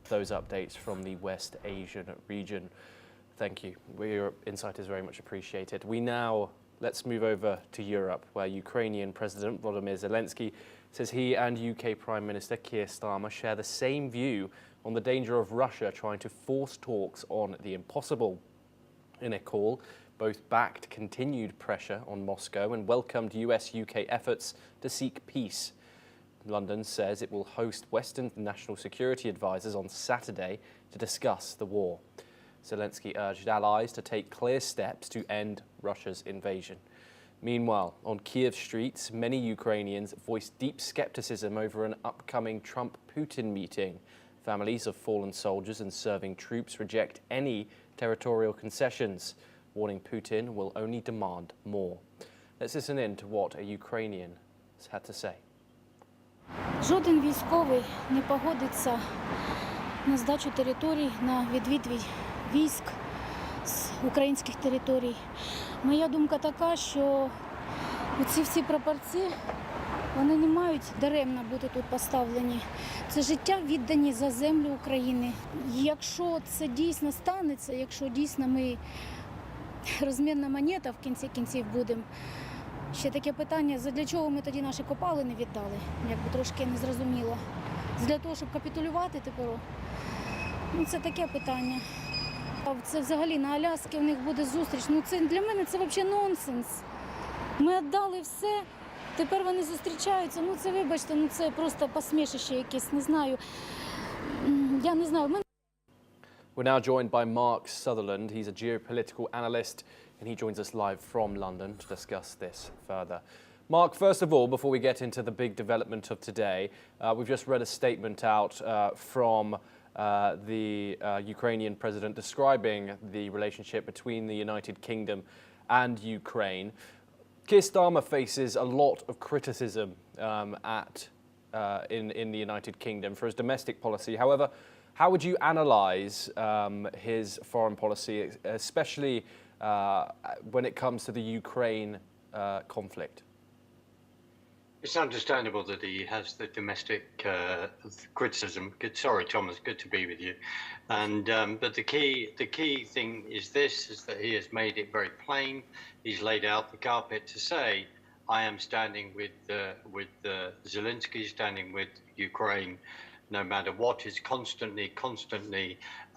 those updates from the West Asian region. Thank you. Your insight is very much appreciated. Let's move over to Europe, where Ukrainian President Volodymyr Zelensky says he and UK Prime Minister Keir Starmer share the same view on the danger of Russia trying to force talks on the impossible. In a call, both backed continued pressure on Moscow and welcomed US-UK efforts to seek peace. London says it will host Western national security advisors on Saturday to discuss the war. Zelensky urged allies to take clear steps to end Russia's invasion. Meanwhile, on Kyiv streets, many Ukrainians voiced deep skepticism over an upcoming Trump-Putin meeting. Families of fallen soldiers and serving troops reject any territorial concessions, warning Putin will only demand more. Let's listen in to what a Ukrainian has had to say. Жоден військовий не погодиться на здачу територій, на відвід військ з українських територій. Моя думка така, що ці всі прапорці, вони не мають даремно бути тут поставлені. Це життя віддані за землю України. Якщо це дійсно станеться, якщо дійсно ми розмінна монета в кінці кінців будемо, ще таке питання, задля чого ми тоді наші копалини віддали, якби трошки не зрозуміло. Для того, щоб капітулювати тепер? Ну, це таке питання. Це взагалі на Аляскі в них буде зустріч. Ну, це для мене це взагалі нонсенс. Ми віддали все, тепер вони зустрічаються. Ну, це, вибачте, ну це просто посмішище якесь, не знаю. Я не знаю. We're now joined by Mark Sutherland. He's a geopolitical analyst, and he joins us live from London to discuss this further. Mark, first of all, before we get into the big development of today, we've just read a statement out from the Ukrainian president describing the relationship between the United Kingdom and Ukraine. Keir Starmer faces a lot of criticism in the United Kingdom for his domestic policy. However, how would you analyse his foreign policy, especially when it comes to the Ukraine conflict? It's understandable that he has the domestic criticism. Sorry, Thomas, good to be with you. And but the key thing is that he has made it very plain. He's laid out the carpet to say, I am standing with Zelensky, standing with Ukraine, no matter what is constantly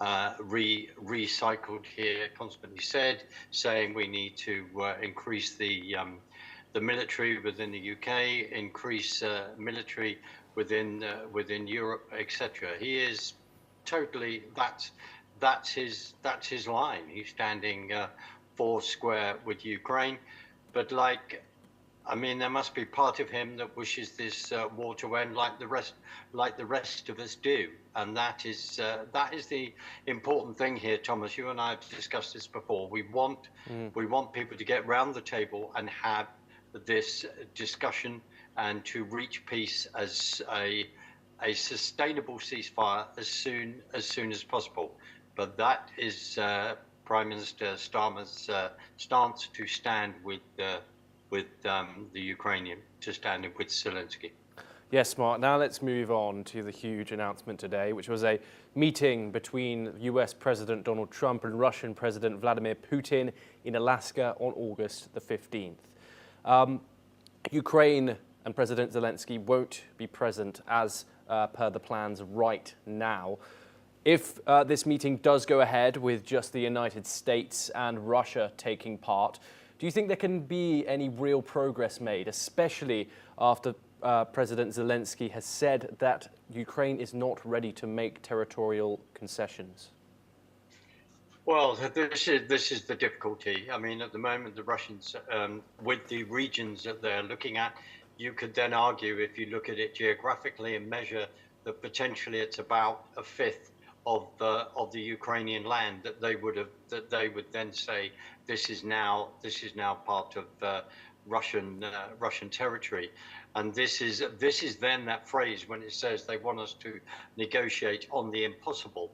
recycled here, constantly said, saying we need to increase the military within the UK, increase military within Europe, etc. He is totally that's his line. He's standing four square with Ukraine, but I mean, there must be part of him that wishes this war to end like the rest of us do, and that is the important thing here, Thomas. You and I have discussed this before. We want people to get round the table and have this discussion and to reach peace as a sustainable ceasefire as soon as possible. But that is Prime Minister Starmer's stance, to stand with the Ukrainian, to stand with Zelensky. Yes, Mark. Now let's move on to the huge announcement today, which was a meeting between US President Donald Trump and Russian President Vladimir Putin in Alaska on August the 15th. Ukraine and President Zelensky won't be present as per the plans right now. If this meeting does go ahead with just the United States and Russia taking part, do you think there can be any real progress made, especially after President Zelensky has said that Ukraine is not ready to make territorial concessions? Well, this is the difficulty. I mean, at the moment, the Russians, with the regions that they're looking at, you could then argue, if you look at it geographically and measure, that potentially it's about a fifth of the Ukrainian land that they would then say this is now part of Russian territory. And this is then that phrase when it says they want us to negotiate on the impossible,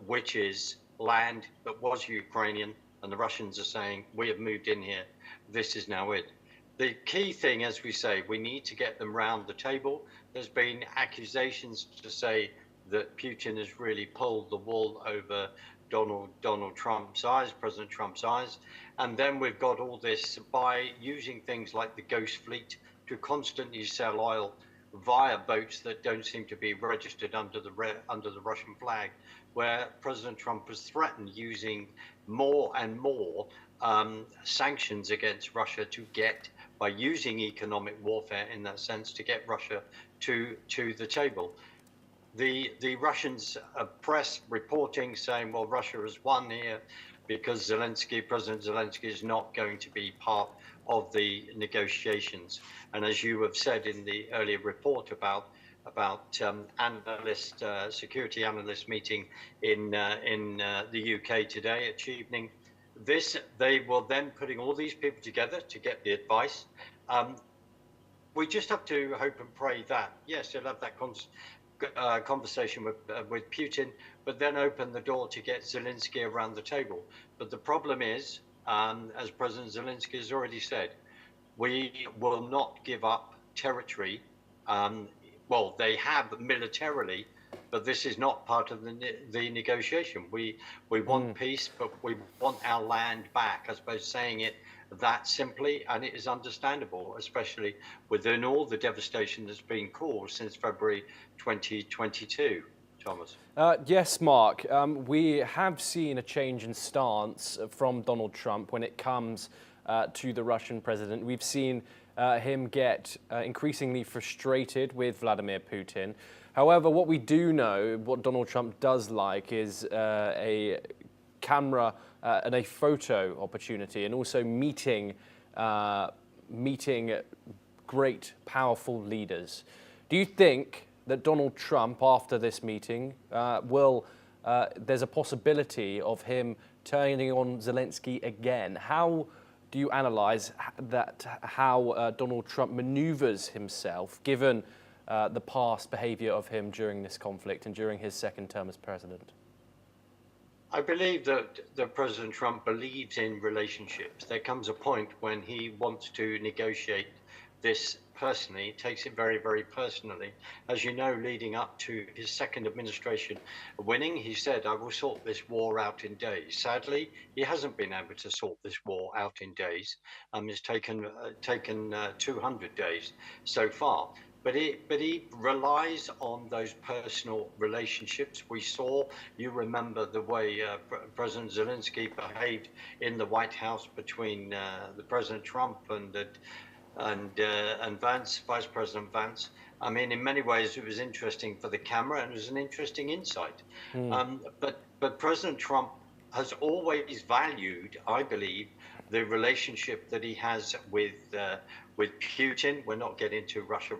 which is land that was Ukrainian, and the Russians are saying, we have moved in here, this is now it. The key thing, as we say, we need to get them round the table. There's been accusations to say that Putin has really pulled the wool over Donald Trump's eyes, President Trump's eyes. And then we've got all this by using things like the Ghost Fleet to constantly sell oil via boats that don't seem to be registered under the Russian flag, where President Trump has threatened using more and more sanctions against Russia to get, by using economic warfare in that sense, to get Russia to the table. The Russians press reporting saying, well, Russia has won here because President Zelensky is not going to be part of the negotiations. And as you have said in the earlier report about security analyst meeting in the UK today at evening, they will then putting all these people together to get the advice. We just have to hope and pray that, yes, they'll have that conversation with Putin, but then open the door to get Zelensky around the table. But the problem is, as President Zelensky has already said, we will not give up territory. Well, they have militarily, but this is not part of the negotiation. We want peace, but we want our land back. I suppose saying it that simply, and it is understandable, especially within all the devastation that's been caused since February 2022. Thomas. Yes, Mark. We have seen a change in stance from Donald Trump when it comes to the Russian president. We've seen him get increasingly frustrated with Vladimir Putin. However, what we do know, what Donald Trump does like, is a camera and a photo opportunity, and also meeting great, powerful leaders. Do you think that Donald Trump, after this meeting, there's a possibility of him turning on Zelensky again? How do you analyze that, how Donald Trump maneuvers himself, given the past behavior of him during this conflict and during his second term as president? I believe that President Trump believes in relationships. There comes a point when he wants to negotiate this personally, takes it very, very personally. As you know, leading up to his second administration winning, he said, I will sort this war out in days. Sadly, he hasn't been able to sort this war out in days. It's taken 200 days so far. But he relies on those personal relationships. We saw, you remember the way President Zelensky behaved in the White House between the President Trump and Vance, Vice President Vance. I mean, in many ways, it was interesting for the camera, and it was an interesting insight. But President Trump has always valued, I believe, the relationship that he has with Putin. We're not getting into Russia,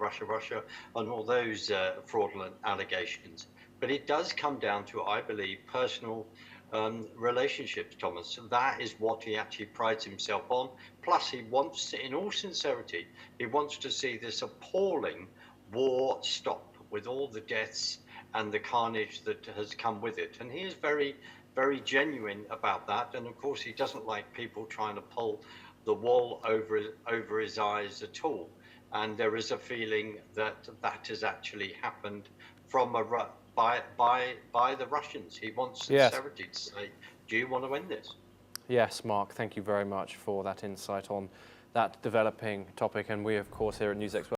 and all those fraudulent allegations. But it does come down to, I believe, personal relationships, Thomas. That is what he actually prides himself on. Plus, he wants, in all sincerity, he wants to see this appalling war stop, with all the deaths and the carnage that has come with it. And he is very, very genuine about that. And of course, he doesn't like people trying to pull the wool over his eyes at all. And there is a feeling that that has actually happened from by the Russians. He wants sincerity to say, do you want to win this? Yes, Mark, thank you very much for that insight on that developing topic. And we, of course, here at NewsX World